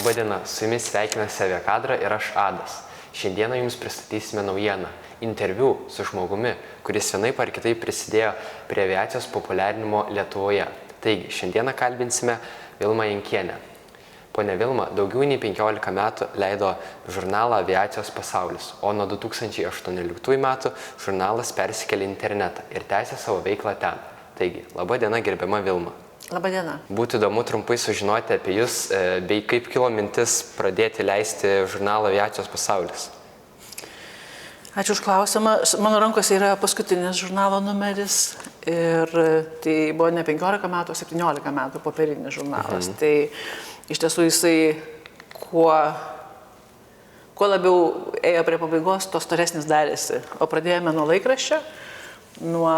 Labadiena, su jumis sveikinasi Aviakadra ir aš Adas. Šiandieną jums pristatysime naujieną – interviu su žmogumi, kuris vienaip ar kitaip prisidėjo prie aviacijos populiarinimo Lietuvoje. Taigi, šiandieną kalbinsime Vilmą Jankienę. Pone Vilma daugiau nei 15 metų leido žurnalą Aviacijos pasaulis, o nuo 2018 metų žurnalas persikėlė į internetą ir tęsė savo veiklą ten. Taigi, labadiena gerbiama Vilma. Labadiena. Būtų įdomu trumpai sužinoti apie Jūs, bei kaip kilo mintis pradėti leisti žurnalą Aviacijos pasaulis. Ačiū už klausimą. Mano rankose yra paskutinis žurnalo numeris ir tai buvo ne 15 metų, o 17 metų popierinis žurnalas. Tai iš tiesų jisai kuo labiau ėjo prie pabaigos, to storesnis darėsi. O pradėjome nuo laikraščio, nuo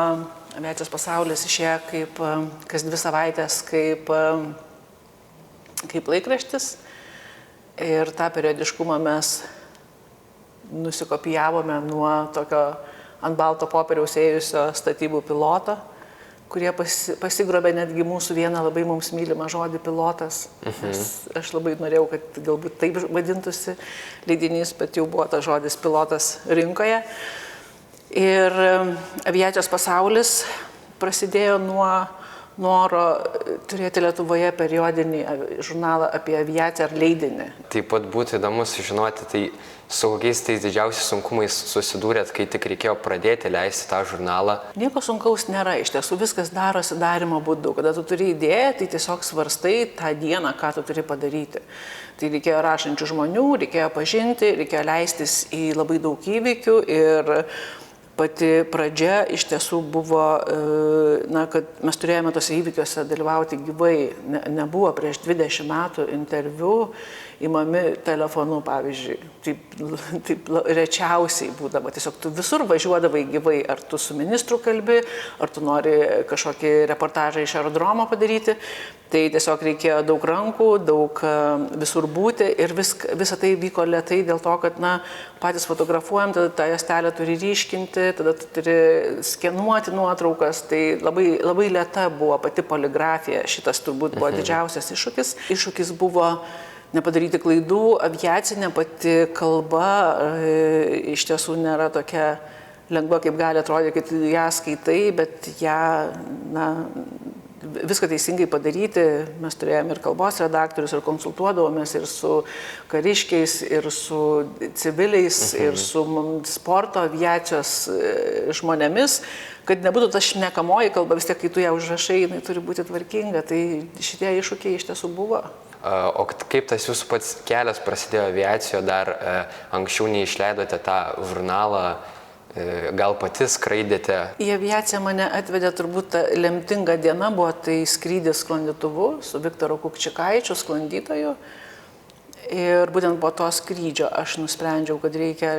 Aviacijos pasaulis išėjo kaip kas 2 savaitės kaip laikraštis ir tą periodiškumą mes nusikopijavome nuo tokio ant balto popieriaus ėjusio statybų piloto, kurie pasigrobė netgi mūsų vieną labai mums mylimą žodį pilotas. Aš labai norėjau, kad galbūt taip vadintųsi leidinys, bet jau buvo tas žodis pilotas rinkoje. Ir Aviacijos pasaulis prasidėjo nuo noro turėti Lietuvoje periodinį žurnalą apie aviaciją ar leidinį. Taip pat būtų įdomu sužinoti, tai su kokiais tais didžiausiais sunkumais susidūrėt, kai tik reikėjo pradėti leisti tą žurnalą? Nieko sunkaus nėra, iš tiesų viskas darosi darimo būdu. Kada tu turi idėją, tai tiesiog svarstai tą dieną, ką tu turi padaryti. Tai reikėjo rašančių žmonių, reikėjo pažinti, reikėjo leistis į labai daug įvykių ir pati pradžia iš tiesų buvo, kad mes turėjome tose įvykiuose dalyvauti gyvai. Nebuvo prieš 20 metų interviu imami telefonu, pavyzdžiui. Taip rečiausiai būdavo. Tiesiog tu visur važiuodavai gyvai, ar tu su ministru kalbi, ar tu nori kažkokį reportažą iš aerodromo padaryti. Tai tiesiog reikėjo daug rankų, daug visur būti ir visa tai vyko lėtai dėl to, kad patys fotografuojam, tada tą juostelę turi ryškinti, tada tu turi skenuoti nuotraukas. Tai labai, labai lėta buvo pati poligrafija. Šitas turbūt buvo didžiausias iššūkis. Iššūkis buvo nepadaryti klaidų, aviacinė pati kalba iš tiesų nėra tokia lengva, kaip gali atrodyti, kad ją skaitai, bet ją, viską teisingai padaryti. Mes turėjome ir kalbos redaktorius, ir konsultuodavomės ir su kariškiais, ir su civiliais, ir su sporto aviacijos žmonėmis, kad nebūtų ta šnekamoji kalba, vis tiek, kai tu ją užrašai, jinai turi būti tvarkinga. Tai šitie iššūkiai iš tiesų buvo. O kaip tas jūsų pats kelias prasidėjo aviacijoje, dar anksčiau neišleidote tą žurnalą, gal pati skraidėte? Į aviaciją mane atvedė turbūt lemtinga diena, buvo tai skrydis sklandytuvu su Viktoru Kukčikaičiu, sklandytoju. Ir būtent po to skrydžio aš nusprendžiau, kad reikia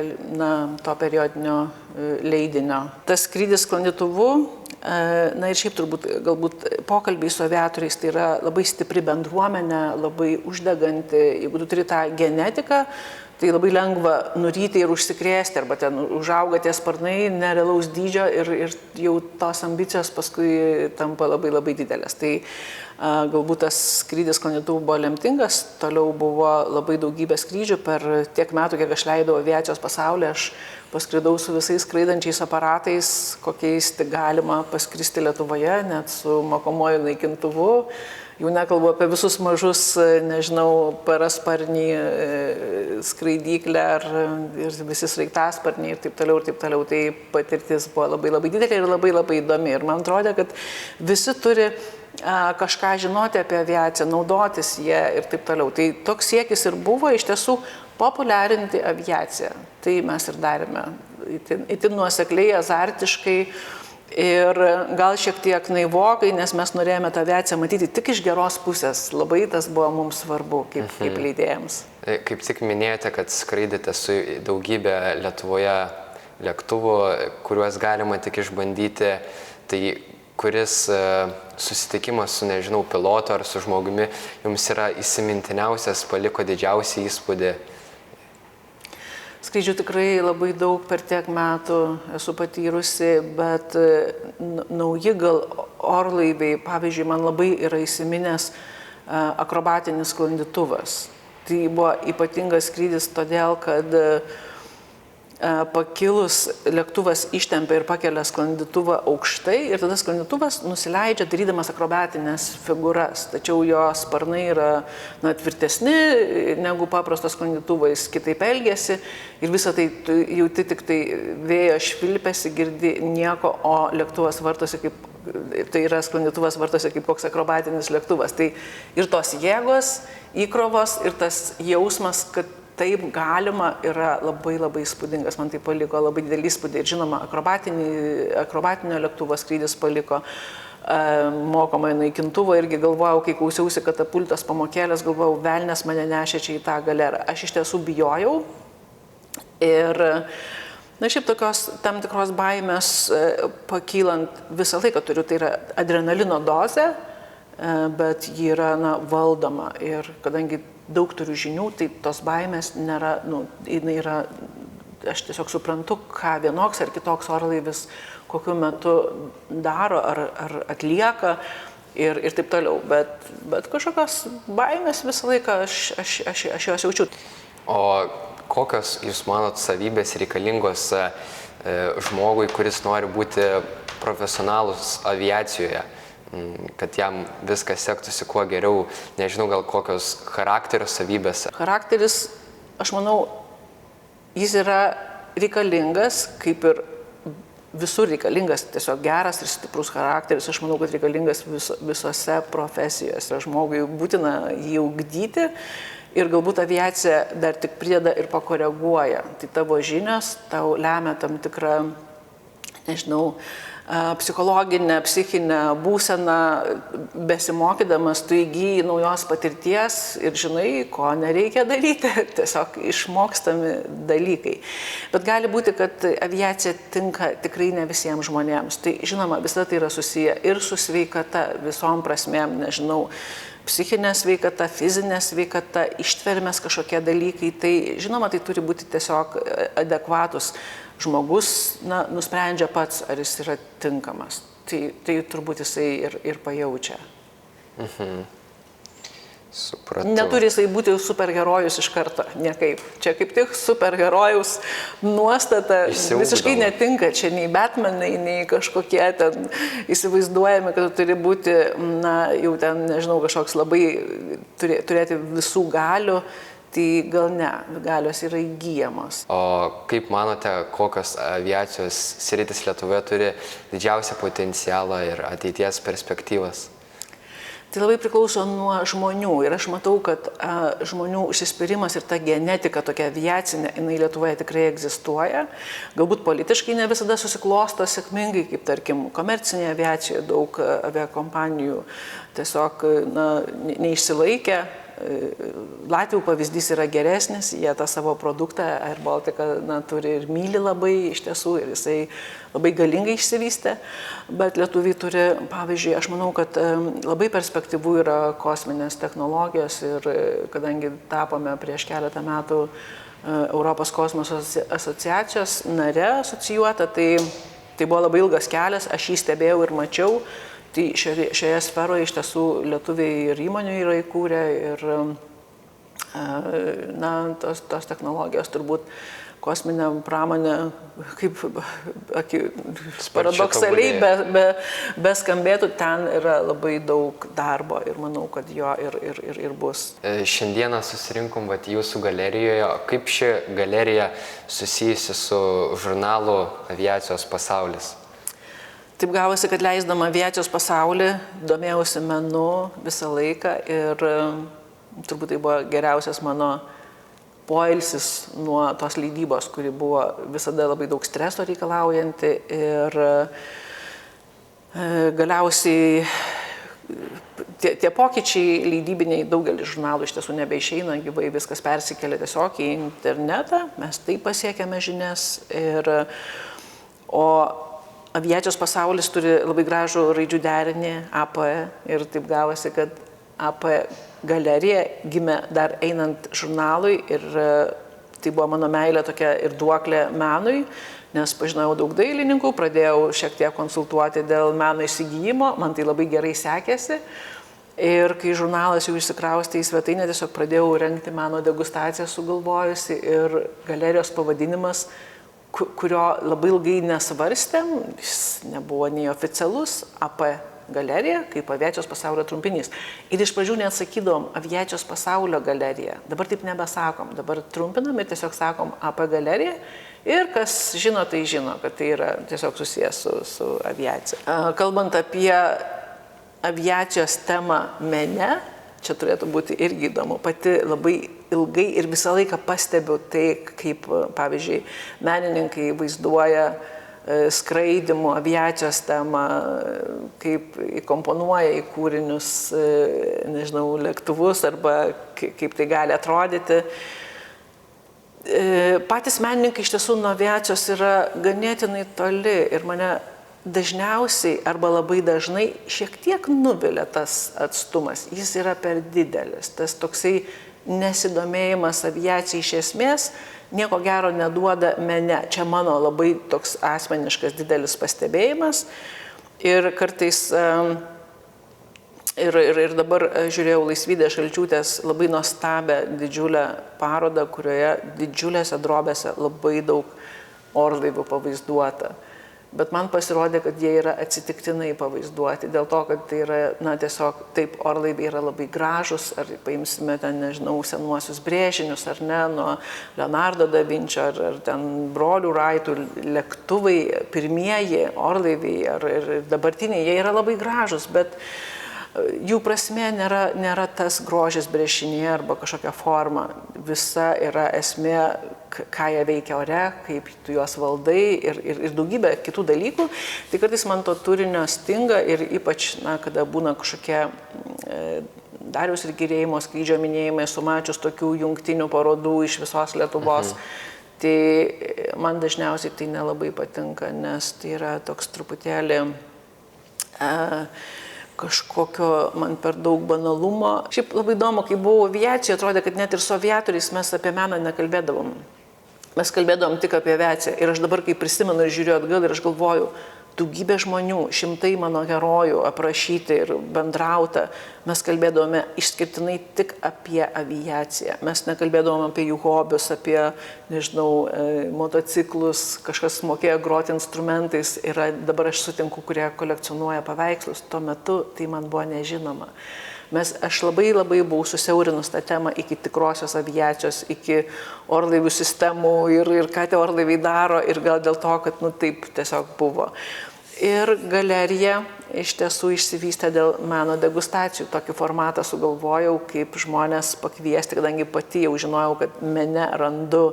to periodinio leidinio. Tas skrydis sklandytuvu, ir šiaip turbūt galbūt pokalbiai su aviatoriais, tai yra labai stipri bendruomenė, labai uždeganti. Jeigu tu turi tą genetiką, tai labai lengva nuryti ir užsikrėsti, arba ten užauga tie sparnai nerealaus dydžio ir jau tos ambicijos paskui tampa labai labai didelės. Tai galbūt tas skrydis sklandytuvu buvo lemtingas, toliau buvo labai daugybė skrydžių. Per tiek metų, kiek aš leidau Aviacijos pasaulį, aš paskridau su visais skraidančiais aparatais, kokiais tik galima paskristi Lietuvoje, net su mokomuoju naikintuvu. Jau nekalbu apie visus mažus, parasparnį, skraidyklę ir visi sraigtasparniai ir taip toliau ir taip toliau. Tai patirtis buvo labai labai didelė ir labai labai įdomi. Ir man atrodė, kad visi turi kažką žinoti apie aviaciją, naudotis jie ir taip toliau. Tai toks siekis ir buvo iš tiesų populiarinti aviaciją. Tai mes ir darėme itin nuosekliai, azartiškai ir gal šiek tiek naivokai, nes mes norėjome tą aviaciją matyti tik iš geros pusės. Labai tas buvo mums svarbu kaip leidėjams. Kaip tik minėjote, kad skraidėte su daugybė Lietuvoje lėktuvų, kuriuos galima tik išbandyti. Tai kuris susitikimas su, pilotu ar su žmogumi jums yra įsimintiniausias, paliko didžiausią įspūdį? Skrydžių tikrai labai daug per tiek metų esu patyrusi, bet nauji gal orlaiviai, pavyzdžiui, man labai yra įsiminęs akrobatinis sklandytuvas. Tai buvo ypatingas skrydis todėl, kad pakilus lėktuvas ištempia ir pakelia sklandytuvą aukštai ir tada sklandytuvas nusileidžia darydamas akrobatinės figūras, tačiau jo sparnai yra tvirtesni negu paprastos sklandytuvais, kitaip elgiasi ir visą tai jauti tik tai vėjo švilpesi, girdi nieko, o lėktuvas vartosi kaip, tai yra sklandytuvas vartosi kaip koks akrobatinis lėktuvas. Tai ir tos jėgos, įkrovos ir tas jausmas, kad taip galima, yra labai labai įspūdingas, man tai paliko labai didelį įspūdį ir žinoma, akrobatinio lėktuvo skrydis paliko, mokomai naikintuvo irgi galvojau, kai klausiausi katapultos pamokėlės, galvojau, velnias mane nešė čia į tą galerą. Aš iš tiesų bijojau ir šiaip tokios tam tikros baimės pakylant visą laiką turiu, tai yra adrenalino dozė, bet ji yra valdoma ir kadangi daug turiu žinių, tai tos baimės nėra, jinai yra, aš tiesiog suprantu, ką vienoks ar kitoks orlaivis kokiu metu daro ar atlieka ir taip toliau, bet kažkokios baimės visą laiką aš jos jaučiu. O kokios jūs manot savybės reikalingos žmogui, kuris nori būti profesionalus aviacijoje? Kad jam viskas sektųsi kuo geriau, nežinau, gal kokios charakterio savybės. Charakteris, aš manau, jis yra reikalingas, kaip ir visur reikalingas, tiesiog geras ir stiprus charakteris, aš manau, kad reikalingas visose profesijose. Žmogui būtina jį ugdyti ir galbūt aviacija dar tik prideda ir pakoreguoja. Tai tavo žinios tau lemia tam tikrą, nežinau, psichologinę, psichinę būseną, besimokydamas, tu įgyji naujos patirties ir žinai, ko nereikia daryti, tiesiog išmokstami dalykai. Bet gali būti, kad aviacija tinka tikrai ne visiems žmonėms. Tai žinoma, visada tai yra susiję ir su sveikata visom prasmėm, nežinau, psichinė sveikata, fizinė sveikata, ištvermės kažkokie dalykai, tai žinoma, tai turi būti tiesiog adekvatus. Žmogus nusprendžia pats, ar jis yra tinkamas. Tai turbūt jisai ir pajaučia. Supratau. Neturi jisai būti superherojus iš karto, niekaip. Čia kaip tik superherojaus nuostata visiškai netinka. Čia nei Batmanai, nei kažkokie ten įsivaizduojami, kad tu turi būti, jau ten, nežinau, kažkoks labai turėti visų galių. Tai gal ne, galios yra įgyjamos. O kaip manote, kokios aviacijos sritis Lietuvoje turi didžiausią potencialą ir ateities perspektyvas? Tai labai priklauso nuo žmonių ir aš matau, kad žmonių užsispyrimas ir ta genetika tokia aviacinė, jinai Lietuvoje tikrai egzistuoja. Galbūt politiškai ne visada susiklosto sėkmingai, kaip tarkim komercinėje aviacijoje daug aviakompanijų tiesiog neišsilaikė. Latvių pavyzdys yra geresnis, jie tą savo produktą Air Baltica turi ir myli labai iš tiesų ir jisai labai galingai išsivystė, bet lietuviai turi, pavyzdžiui, aš manau, kad labai perspektyvų yra kosminės technologijos ir kadangi tapome prieš keletą metų Europos kosmoso asociacijos nare asocijuota, tai buvo labai ilgas kelias, aš jį stebėjau ir mačiau. Tai šioje sferoje iš tiesų lietuviai ir įmonių yra įkūrę ir tos technologijos turbūt kosminė pramonė, kaip paradoksaliai beskambėtų, ten yra labai daug darbo ir manau, kad jo ir bus. Šiandieną susirinkom jūsų galerijoje. Kaip ši galerija susijusi su žurnalu Aviacijos pasaulis? Taip gavosi, kad leisdama aviacijos pasaulį, domėjausi menu visą laiką ir turbūt tai buvo geriausias mano poilsis nuo tos leidybos, kuri buvo visada labai daug streso reikalaujanti ir galiausiai tie pokyčiai leidybiniai daugelis žurnalų iš tiesų nebeišeina, gyvai viskas persikelia tiesiog į internetą, mes taip pasiekėme žinias o aviacijos pasaulis turi labai gražų raidžių derinį AP ir taip gavosi, kad AP galerija gimė dar einant žurnalui ir tai buvo mano meilė tokia ir duoklė menui, nes pažinojau daug dailininkų, pradėjau šiek tiek konsultuoti dėl meno įsigijimo, man tai labai gerai sekėsi Ir kai žurnalas jau išsikraustė į svetainę, tiesiog pradėjau rengti meno degustaciją sugalvojusi ir galerijos pavadinimas, kurio labai ilgai nesvarstėm, jis nebuvo nei oficialus, AP galerija, kaip aviacijos pasaulio trumpinys. Ir iš pradžių neatsakydavom aviacijos pasaulio galerija. Dabar taip nebesakom, dabar trumpinam ir tiesiog sakom AP galerija. Ir kas žino, tai žino, kad tai yra tiesiog susijęs su aviacija. Kalbant apie aviacijos temą mene, čia turėtų būti irgi įdomu. Pati labai ilgai ir visą laiką pastebiu tai, kaip, pavyzdžiui, menininkai vaizduoja skraidimų, aviacijos temą, kaip įkomponuoja į kūrinius, nežinau, lėktuvus arba kaip tai gali atrodyti. Patys menininkai iš tiesų nuo aviacijos yra ganėtinai toli ir mane dažniausiai arba labai dažnai šiek tiek nuvilia tas atstumas. Jis yra per didelis. Tas toksai nesidomėjimas aviacija iš esmės nieko gero neduoda mene. Čia mano labai toks asmeniškas didelis pastebėjimas. Ir kartais, ir dabar žiūrėjau Laisvydės Šalčiūtės labai nuostabią didžiulę parodą, kurioje didžiulėse drobėse labai daug orlaivių pavaizduota. Bet man pasirodė, kad jie yra atsitiktinai pavaizduoti, dėl to, kad tai yra, tiesiog taip, orlaiviai yra labai gražus, ar paimsime ten, nežinau, senuosius brėžinius, ar ne, nuo Leonardo da Vinčio, ar ten brolių Raitų lėktuvai, pirmieji orlaiviai, ir dabartiniai, jie yra labai gražus, bet jų prasmė nėra tas grožis brėžinėje arba kažkokia forma. Visa yra esmė, ką jie veikia ore, kaip tu juos valdai ir daugybė kitų dalykų. Tai kartais man to turinio stinga ir ypač, kada būna kažkokie Dariaus ir Girėjimo skrydžio minėjimai, sumačius tokių jungtinių parodų iš visos Lietuvos. Tai man dažniausiai tai nelabai patinka, nes tai yra toks truputėlį kažkokio man per daug banalumo. Šiaip labai įdomu, kai buvau aviacijoje, atrodė, kad net ir su aviatoriais mes apie meną nekalbėdavom. Mes kalbėdavom tik apie aviaciją. Ir aš dabar, kai prisimenu ir žiūriu atgal, ir aš galvoju, daugybė žmonių, šimtai mano herojų aprašyti ir bendrauta, mes kalbėdavome išskirtinai tik apie aviaciją. Mes nekalbėdavome apie jų hobius, apie, nežinau, motociklus, kažkas mokėjo groti instrumentais. Ir dabar aš sutinku, kurie kolekcionuoja paveikslus. Tuo metu tai man buvo nežinoma. Aš labai buvau susiaurinus tą temą iki tikrosios aviacijos, iki orlaivių sistemų ir ką tie orlaiviai daro ir gal dėl to, kad taip tiesiog buvo. Ir galerija iš tiesų išsivystė dėl meno degustacijų. Tokį formatą sugalvojau, kaip žmonės pakviesti, kadangi pati jau žinojau, kad mene randu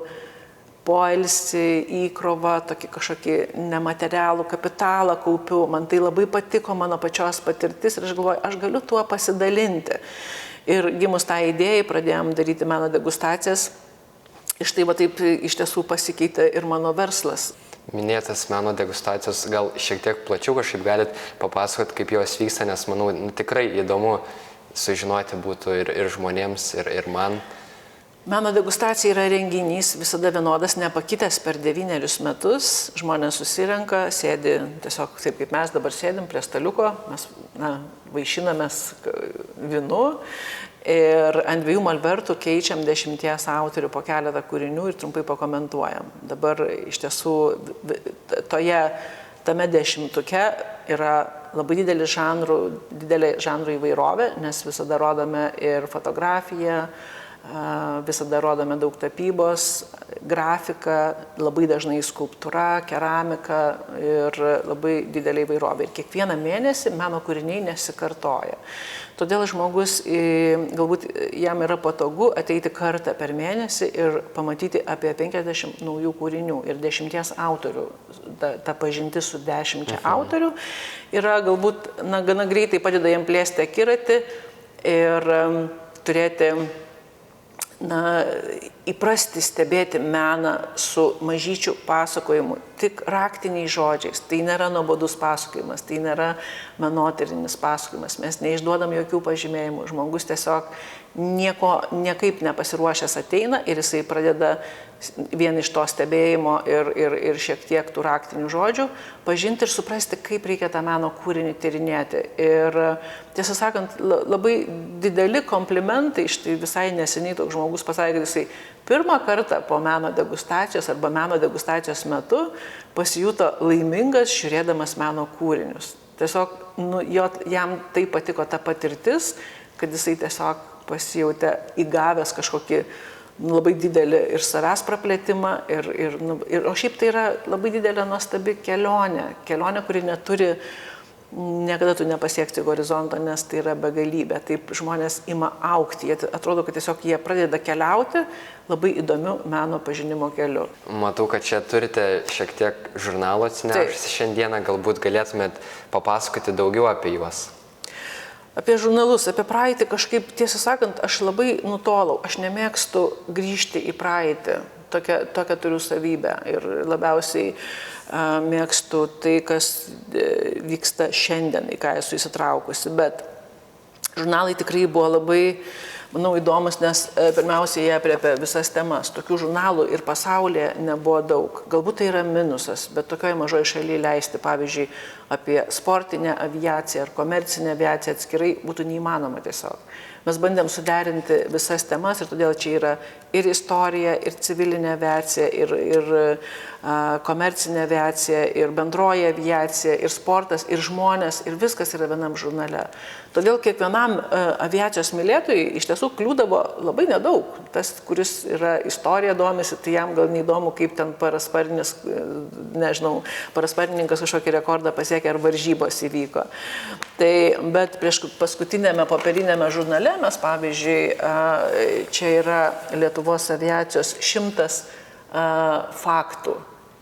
poilsį, įkrovą, tokį kažkokį nematerialų kapitalą kaupiu. Man tai labai patiko, mano pačios patirtis ir aš galvoju, aš galiu tuo pasidalinti. Ir gimus tą idėją pradėjom daryti meno degustacijas. Ir štai taip iš tiesų pasikeitė ir mano verslas. Minėtas meno degustacijos, gal šiek tiek plačiau kažkaip galit papasakoti, kaip jos vyksta, nes manau, tikrai įdomu sužinoti būtų ir žmonėms, ir man. Meno degustacija yra renginys visada vienodas, nepakitęs per 9 metus. Žmonės susirenka, sėdi tiesiog taip, kaip mes dabar sėdim prie staliuko, mes vaišinamės vynu ir ant 2 molbertų keičiam 10 autorių po keletą kūrinių ir trumpai pakomentuojam. Dabar iš tiesų tame 10-tuke yra labai didelė žanrų įvairovė, nes visada rodome ir fotografiją, visada rodome daug tapybos, grafika, labai dažnai skulptūra, keramika ir labai didelė įvairovė. Ir kiekvieną mėnesį meno kūriniai nesikartoja. Todėl žmogus, galbūt jam yra patogu ateiti kartą per mėnesį ir pamatyti apie 50 naujų kūrinių ir 10 autorių. Ta pažintis su 10 autorių yra galbūt gana greitai padeda jam plėsti akiratį ir turėti įprasti stebėti meną su mažyčiu pasakojimu, tik raktiniais žodžiais. Tai nėra nuobodus pasakojimas, tai nėra menotyrinis pasakojimas. Mes neišduodam jokių pažymėjimų. Žmogus tiesiog niekaip nepasiruošęs ateina ir jisai pradeda vien iš to stebėjimo ir šiek tiek tų raktinių žodžių pažinti ir suprasti, kaip reikia tą meno kūrinį tyrinėti. Ir tiesą sakant, labai dideli komplimentai, štai visai neseniai toks žmogus pasakė, kad jisai pirmą kartą po meno degustacijos arba meno degustacijos metu pasijuto laimingas žiūrėdamas meno kūrinius. Tiesiog jam tai patiko ta patirtis, kad jisai tiesiog pasijautė įgavęs kažkokį labai didelį ir savęs praplėtimą, o šiaip tai yra labai didelė nuostabi kelionė, kuri neturi, niekada tu nepasiekti horizonto, nes tai yra begalybė. Taip žmonės ima augti, atrodo, kad tiesiog jie pradeda keliauti labai įdomiu meno pažinimo keliu. Matau, kad čia turite šiek tiek žurnalų atsinešusi šiandieną, galbūt galėtumėt papasakoti daugiau apie juos. Apie žurnalus, apie praeitį kažkaip, tiesą sakant, aš labai nutolau, aš nemėgstu grįžti į praeitį, tokią turiu savybę ir labiausiai mėgstu tai, kas vyksta šiandien, į ką esu įsitraukusi, bet žurnalai tikrai buvo labai, manau, įdomus, nes pirmiausiai jie apriepia visas temas. Tokių žurnalų ir pasaulyje nebuvo daug. Galbūt tai yra minusas, bet tokioje mažoje šalyje leisti, pavyzdžiui, apie sportinę aviaciją ar komercinę aviaciją atskirai būtų neįmanoma tiesiog. Mes bandėm suderinti visas temas ir todėl čia yra ir istorija, ir civilinė aviacija, ir komercinė aviacija, ir bendroji aviacija, ir sportas, ir žmonės, ir viskas yra vienam žurnale. Todėl kiekvienam aviacijos mylėtojui iš tiesų kliūdavo labai nedaug. Tas, kuris yra istorija domisi, tai jam gal neįdomu, kaip ten parasparininkas kažkokį rekordą pasiekė ar varžybos įvyko. Bet prieš paskutinėme popierinėme žurnale mes, pavyzdžiui, čia yra Lietuvos aviacijos 100 faktų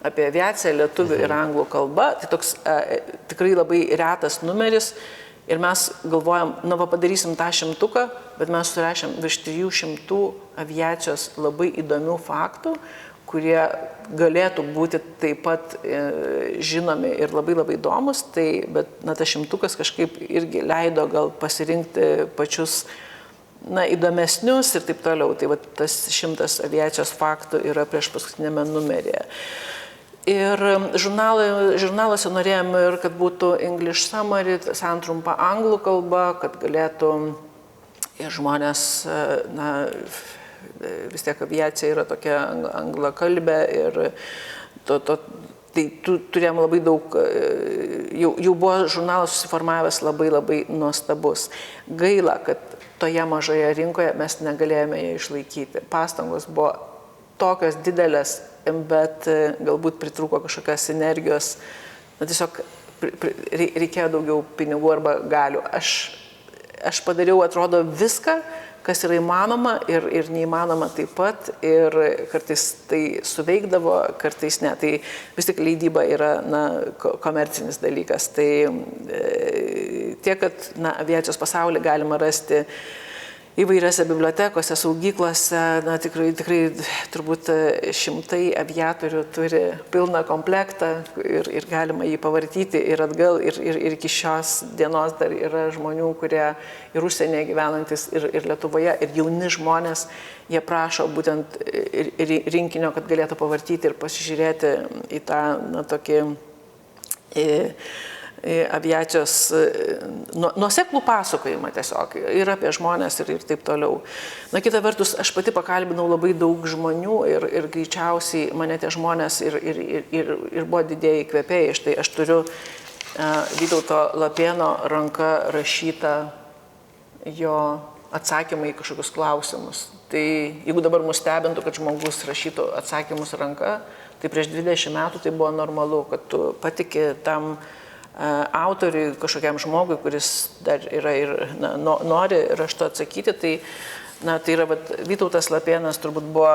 apie aviaciją lietuvių ir anglų kalba. Tai toks tikrai labai retas numeris. Ir mes galvojam, padarysim tą 100, bet mes surašėm virš 300 aviacijos labai įdomių faktų, kurie galėtų būti taip pat žinomi ir labai labai įdomus, bet tas 100 kažkaip irgi leido gal pasirinkti pačius įdomesnius ir taip toliau. Tai tas 100 aviacijos faktų yra prieš paskutinėme numeryje. Ir žurnaluose norėjom ir kad būtų English Summary, santrumpa anglų kalba, kad galėtų ir žmonės, vis tiek aviacija yra tokia anglakalbė ir tai turėjom labai daug, jau buvo žurnalas susiformavęs labai labai nuostabus. Gaila, kad toje mažoje rinkoje mes negalėjome ją išlaikyti. Pastangos buvo tokios didelės, bet galbūt pritrūko kažkokios energijos, tiesiog reikėjo daugiau pinigų arba galių. Aš padariau, atrodo, viską, kas yra įmanoma ir neįmanoma taip pat, ir kartais tai suveikdavo, kartais ne. Tai vis tik leidyba yra komercinis dalykas. Tai tiek, kad aviacijos pasaulyje galima rasti įvairiose bibliotekose, saugyklose, tikrai turbūt 100 aviatorių turi pilną komplektą ir galima jį pavartyti ir atgal ir iki šios dienos dar yra žmonių, kurie ir užsienyje gyvenantis ir Lietuvoje, ir jauni žmonės, jie prašo būtent rinkinio, kad galėtų pavartyti ir pasižiūrėti į tą tokį aviacijos nuoseklų pasakojimą tiesiog ir apie žmonės ir taip toliau. Kita vertus, aš pati pakalbinau labai daug žmonių ir greičiausiai mane tie žmonės ir buvo didieji įkvėpėjai. Štai aš turiu Vytauto Lapėno ranka rašytą jo atsakymą į kažkokius klausimus. Tai jeigu dabar mus stebintų, kad žmogus rašytų atsakymus ranka, tai prieš 20 metų tai buvo normalu, kad tu patiki tam autoriui, kažkokiam žmogui, kuris dar yra ir nori raštu atsakyti, tai yra Vytautas Lapėnas turbūt buvo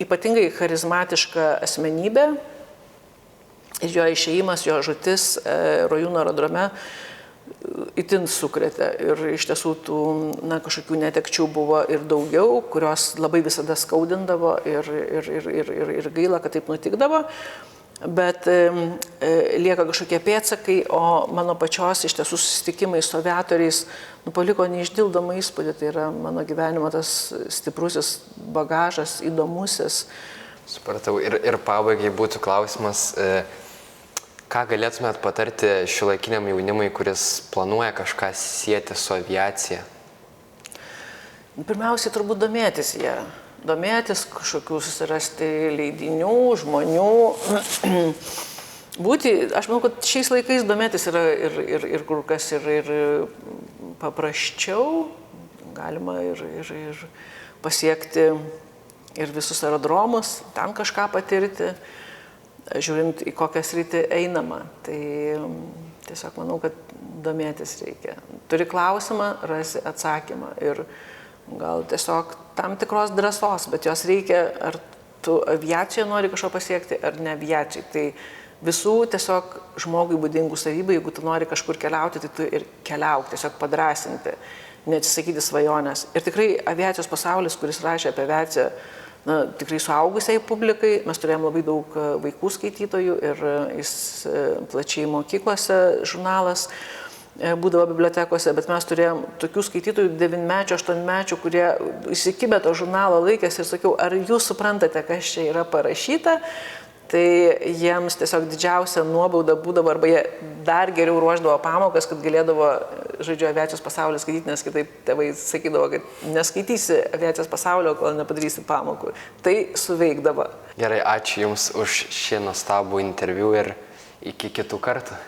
ypatingai charizmatiška asmenybė ir jo išėjimas, jo žūtis Rojūno aerodrome itin sukrėtė ir iš tiesų tų kažkokių netekčių buvo ir daugiau, kurios labai visada skaudindavo ir gaila, kad taip nutikdavo. Bet lieka kažkokie pėdsakai, o mano pačios iš tiesų susitikimai su aviatoriais paliko neišdildomą įspūdį. Tai yra mano gyvenimo tas stiprusis bagažas, įdomusis. Supratau. Ir pabaigai būtų klausimas, ką galėtumėt patarti šiuolaikiniam jaunimui, kuris planuoja kažką sieti su aviacija? Pirmiausiai turbūt domėtis ją. Domėtis, kažkokių susirasti leidinių, žmonių. Aš manau, kad šiais laikais domėtis yra ir kur kas ir paprasčiau. Galima ir pasiekti ir visus aerodromus, ten kažką patirti, žiūrint į kokią sritį einama. Tai tiesiog manau, kad domėtis reikia. Turi klausimą, rasi atsakymą ir gal tiesiog tam tikros drąsos, bet jos reikia, ar tu aviacijoje nori kažko pasiekti, ar ne aviacijai. Tai visų tiesiog žmogui būdingų savybių, jeigu tu nori kažkur keliauti, tai tu ir keliauk, tiesiog padrasinti, neatsisakyti svajonės. Ir tikrai aviacijos pasaulis, kuris rašė apie aviaciją, tikrai suaugusiai publikai, mes turėjom labai daug vaikų skaitytojų ir jis plačiai mokyklose žurnalas būdavo bibliotekose, bet mes turėjom tokių skaitytojų 9-mečių, 8-mečių, kurie įsikibę to žurnalo laikėsi ir sakiau, ar jūs suprantate, kas čia yra parašyta, tai jiems tiesiog didžiausia nuobauda būdavo, arba jie dar geriau ruošdavo pamokas, kad galėdavo, žodžiu, aviacijos pasaulio skaityti, nes kitaip tėvai sakydavo, kad neskaitysi aviacijos pasaulio, kol nepadarysi pamokų. Tai suveikdavo. Gerai, ačiū Jums už šį nuostabų interviu ir iki kitų kartų.